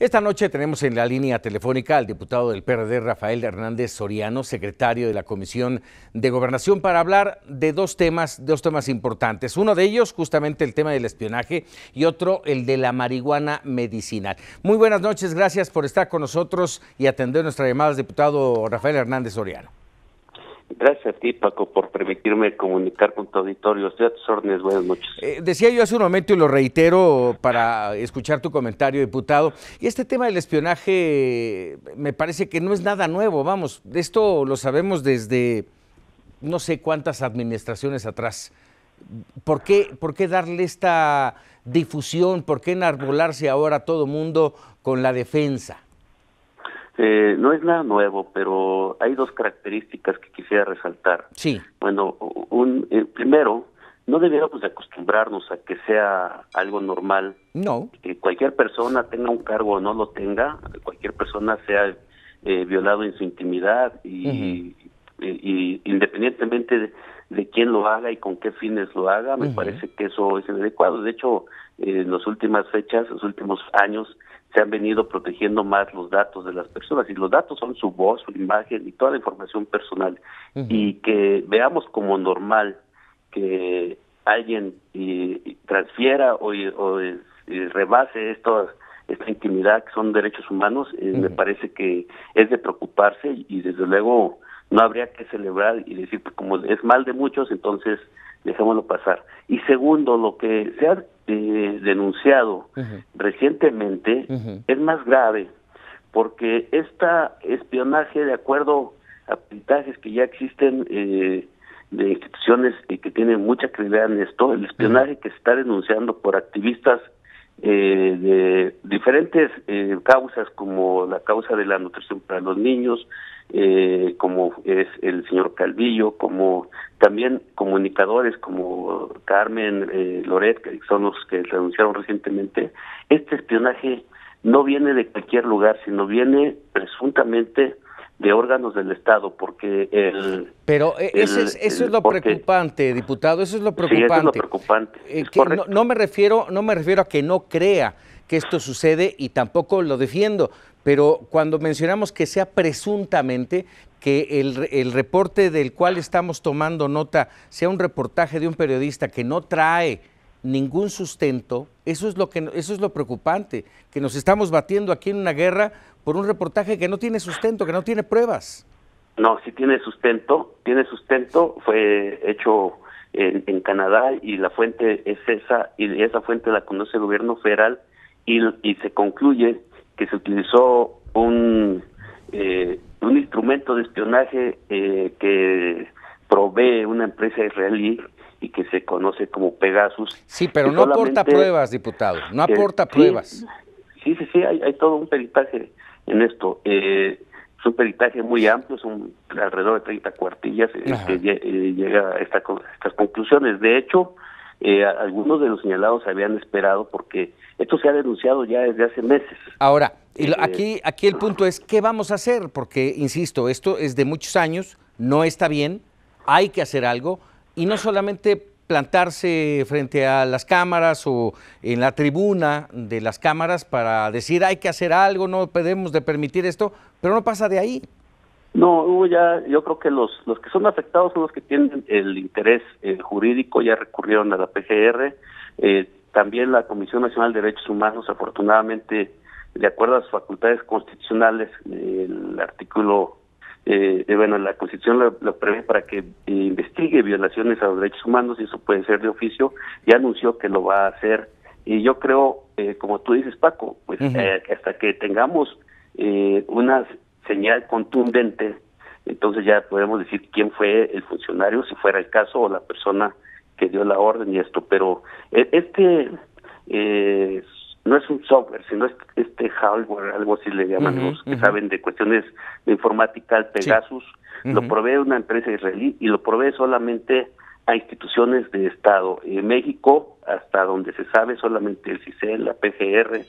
Esta noche tenemos en la línea telefónica al diputado del PRD, Rafael Hernández Soriano, secretario de la Comisión de Gobernación, para hablar de dos temas importantes. Uno de ellos, justamente el tema del espionaje, y otro, el de la marihuana medicinal. Muy buenas noches, gracias por estar con nosotros y atender nuestra llamada, diputado Rafael Hernández Soriano. Gracias a ti, Paco, por permitirme comunicar con tu auditorio. Estoy a tus órdenes. Buenas noches. Decía yo hace un momento y lo reitero para escuchar tu comentario, diputado, y este tema del espionaje me parece que no es nada nuevo, vamos, esto lo sabemos desde no sé cuántas administraciones atrás. ¿Por qué darle esta difusión? ¿Por qué enarbolarse ahora todo mundo con la defensa? No es nada nuevo, pero hay dos características que quisiera resaltar. Sí. Bueno, primero, no deberíamos de acostumbrarnos a que sea algo normal. No. Que cualquier persona tenga un cargo o no lo tenga, cualquier persona sea violado en su intimidad y independientemente de quién lo haga y con qué fines lo haga, me parece que eso es inadecuado. De hecho, en las últimas fechas, los últimos años, se han venido protegiendo más los datos de las personas, y los datos son su voz, su imagen y toda la información personal. Y que veamos como normal que alguien transfiera o rebase esta intimidad, que son derechos humanos, me parece que es de preocuparse, y desde luego no habría que celebrar y decir que como es mal de muchos, entonces dejémoslo pasar. Y segundo, lo que se ha denunciado recientemente es más grave, porque espionaje, de acuerdo a peritajes que ya existen de instituciones que tienen mucha credibilidad en esto, el espionaje que se está denunciando por activistas de diferentes causas, como la causa de la nutrición para los niños, como es el señor Calvillo, como también comunicadores como Carmen Loret, que son los que se denunciaron recientemente. Este espionaje no viene de cualquier lugar, sino viene presuntamente de órganos del Estado, porque Pero eso es lo preocupante, diputado, eso es lo preocupante. Sí, eso es lo preocupante. No me refiero a que no crea que esto sucede, y tampoco lo defiendo, pero cuando mencionamos que sea presuntamente, que el reporte del cual estamos tomando nota sea un reportaje de un periodista que no trae ningún sustento, eso es lo preocupante, que nos estamos batiendo aquí en una guerra por un reportaje que no tiene sustento, que no tiene pruebas. No, sí tiene sustento, fue hecho en Canadá, y la fuente es esa, y esa fuente la conoce el gobierno federal, y se concluye que se utilizó un instrumento de espionaje que provee una empresa israelí y que se conoce como Pegasus. Sí, pero no aporta pruebas, diputado, no aporta pruebas. Sí, hay todo un peritaje en esto. Es un peritaje muy amplio, son alrededor de 30 cuartillas que llega a estas conclusiones. De hecho, algunos de los señalados se habían esperado, porque esto se ha denunciado ya desde hace meses. Ahora, aquí el punto es, ¿qué vamos a hacer? Porque, insisto, esto es de muchos años, no está bien, hay que hacer algo, y no solamente plantarse frente a las cámaras o en la tribuna de las cámaras para decir hay que hacer algo, no podemos de permitir esto, pero no pasa de ahí. No, yo creo que los que son afectados son los que tienen el interés jurídico, ya recurrieron a la PGR, también la Comisión Nacional de Derechos Humanos, afortunadamente, de acuerdo a sus facultades constitucionales, el artículo, la Constitución lo prevé para que investigue violaciones a los derechos humanos, y eso puede ser de oficio, ya anunció que lo va a hacer, y yo creo, como tú dices, Paco, pues hasta que tengamos una señal contundente, entonces ya podemos decir quién fue el funcionario, si fuera el caso, o la persona que dio la orden y esto. Pero no es un software, sino este hardware, algo así le llaman los que saben de cuestiones de informática, el Pegasus, lo provee una empresa israelí, y lo provee solamente a instituciones de Estado. En México, hasta donde se sabe, solamente el CISEN, la PGR,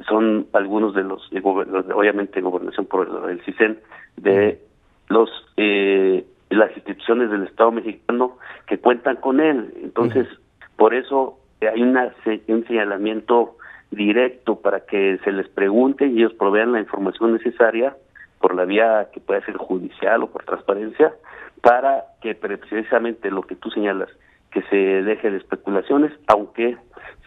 son algunos de los obviamente gobernación por el CISEN, de las instituciones del Estado mexicano que cuentan con él. Entonces, por eso hay un señalamiento directo para que se les pregunte y ellos provean la información necesaria por la vía que puede ser judicial o por transparencia, para que precisamente lo que tú señalas, que se deje de especulaciones, aunque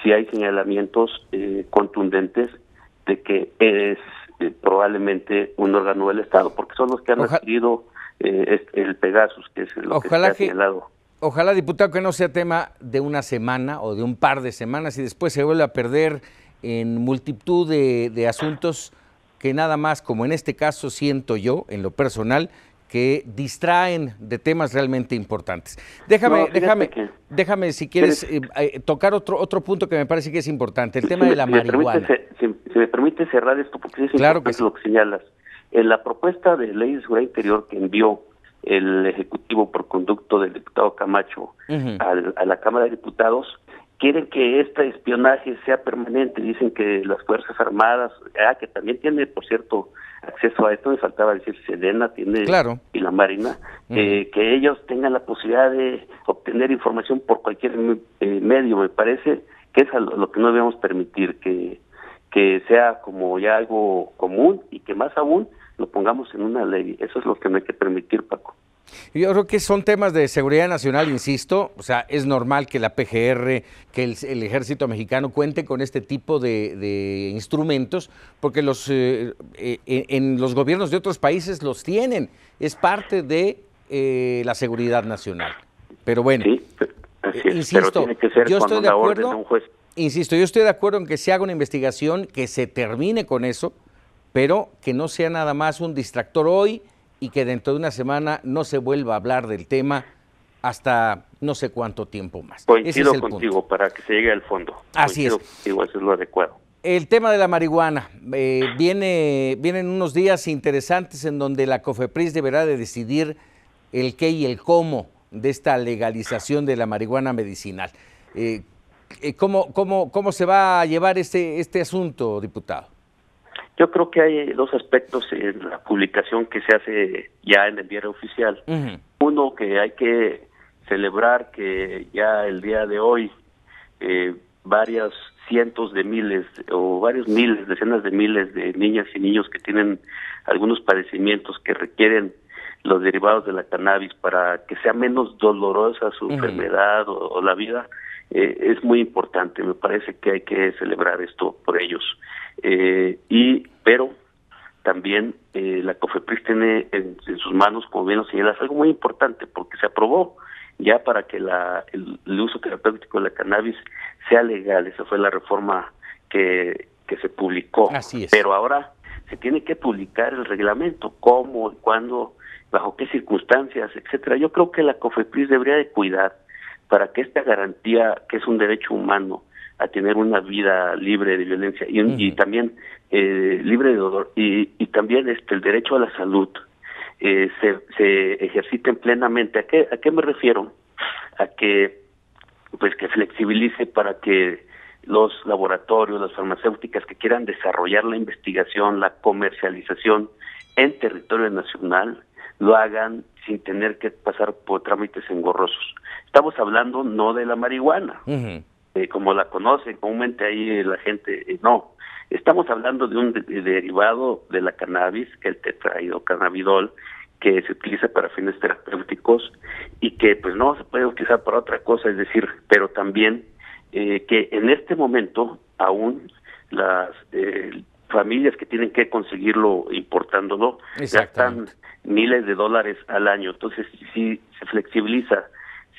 sí hay señalamientos contundentes de que es probablemente un órgano del Estado, porque son los que han adquirido el Pegasus, que es lo que se ha señalado. Ojalá, diputado, que no sea tema de una semana o de un par de semanas y después se vuelve a perder en multitud de asuntos que nada más, como en este caso siento yo, en lo personal, que distraen de temas realmente importantes. Déjame si quieres tocar otro punto que me parece que es importante, el tema de la marihuana. Si me permite cerrar esto, porque es claro importante que sí. Lo que señalas. En la propuesta de ley de seguridad interior que envió el Ejecutivo por conducto del diputado Camacho a la Cámara de Diputados, quieren que este espionaje sea permanente. Dicen que las Fuerzas Armadas, que también tiene, por cierto, acceso a esto, me faltaba decir, Sedena tiene, claro, y la Marina, que ellos tengan la posibilidad de obtener información por cualquier medio. Me parece que es lo que no debemos permitir, que sea como ya algo común y que más aún lo pongamos en una ley. Eso es lo que no hay que permitir, Paco. Yo creo que son temas de seguridad nacional, insisto, o sea, es normal que la PGR, que el Ejército Mexicano cuente con este tipo de instrumentos, porque en los gobiernos de otros países los tienen, es parte de la seguridad nacional. Pero bueno, sí, así es, insisto, pero tiene que ser yo estoy de acuerdo, de un juez. Insisto, yo estoy de acuerdo en que se haga una investigación, que se termine con eso, pero que no sea nada más un distractor hoy y que dentro de una semana no se vuelva a hablar del tema hasta no sé cuánto tiempo más. Coincido contigo, para que se llegue al fondo. Así es. Contigo, eso es lo adecuado. El tema de la marihuana, vienen unos días interesantes en donde la COFEPRIS deberá de decidir el qué y el cómo de esta legalización de la marihuana medicinal. ¿Cómo se va a llevar este asunto, diputado? Yo creo que hay dos aspectos en la publicación que se hace ya en el diario oficial. Uno, que hay que celebrar que ya el día de hoy varios cientos de miles o varios miles, decenas de miles de niñas y niños que tienen algunos padecimientos que requieren los derivados de la cannabis para que sea menos dolorosa su enfermedad o la vida, es muy importante. Me parece que hay que celebrar esto por ellos. Pero también la COFEPRIS tiene en sus manos, como bien lo señalas, algo muy importante, porque se aprobó ya para que el uso terapéutico de la cannabis sea legal. Esa fue la reforma que se publicó. Así es. Pero ahora se tiene que publicar el reglamento, cómo, cuándo, bajo qué circunstancias, etcétera. Yo creo que la COFEPRIS debería de cuidar para que esta garantía, que es un derecho humano, a tener una vida libre de violencia y también libre de dolor y también el derecho a la salud se ejerciten plenamente. ¿A qué me refiero? A que que flexibilice para que los laboratorios, las farmacéuticas que quieran desarrollar la investigación, la comercialización en territorio nacional, lo hagan sin tener que pasar por trámites engorrosos. Estamos hablando no de la marihuana, como la conocen comúnmente ahí la gente, no. Estamos hablando de un derivado de la cannabis, que es el tetrahidrocannabinol, que se utiliza para fines terapéuticos y que pues no se puede utilizar para otra cosa, es decir, pero también que en este momento aún las familias que tienen que conseguirlo importándolo gastan miles de dólares al año. Entonces, si se flexibiliza,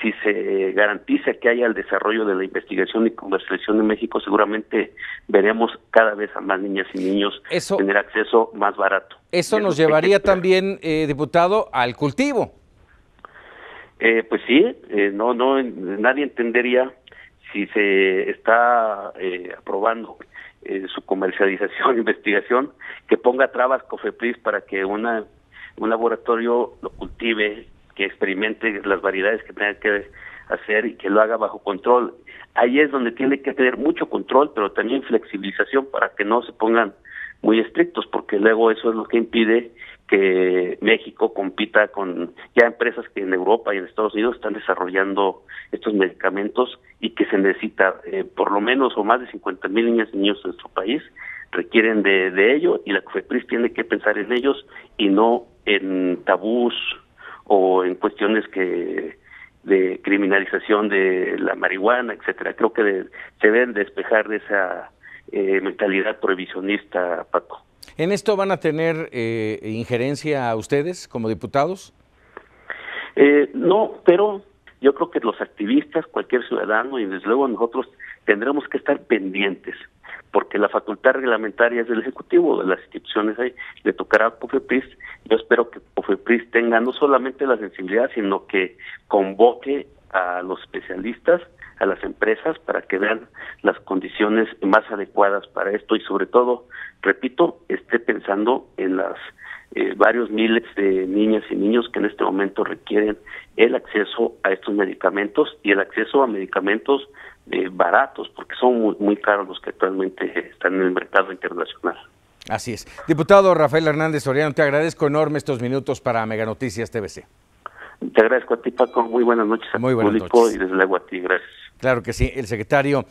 si se garantiza que haya el desarrollo de la investigación y comercialización en México, seguramente veremos cada vez a más niñas y niños tener acceso más barato. Eso nos llevaría también, diputado, al cultivo. Pues sí, nadie entendería si se está aprobando su comercialización e investigación, que ponga trabas COFEPRIS para que un laboratorio lo cultive, que experimente las variedades que tenga que hacer y que lo haga bajo control. Ahí es donde tiene que tener mucho control, pero también flexibilización para que no se pongan muy estrictos, porque luego eso es lo que impide que México compita con ya empresas que en Europa y en Estados Unidos están desarrollando estos medicamentos y que se necesita por lo menos o más de 50,000 niñas y niños en nuestro país requieren de ello, y la COFEPRIS tiene que pensar en ellos y no en tabús o en cuestiones de criminalización de la marihuana, etcétera. Creo que se deben despejar de esa mentalidad prohibicionista, Paco. ¿En esto van a tener injerencia ustedes como diputados? No, pero yo creo que los activistas, cualquier ciudadano y desde luego nosotros tendremos que estar pendientes, porque la facultad reglamentaria es del Ejecutivo, de las instituciones ahí, le tocará a COFEPRIS. Yo espero que COFEPRIS tenga no solamente la sensibilidad, sino que convoque a los especialistas, a las empresas, para que vean las condiciones más adecuadas para esto y sobre todo, repito, esté pensando en las varios miles de niñas y niños que en este momento requieren el acceso a estos medicamentos y el acceso a medicamentos baratos, porque son muy, muy caros los que actualmente están en el mercado internacional. Así es. Diputado Rafael Hernández Soriano, te agradezco enorme estos minutos para Mega Noticias TVC. Te agradezco a ti, Paco. Muy buenas noches a Muy tu buenas público noches. y desde luego a ti. Gracias. Claro que sí. El secretario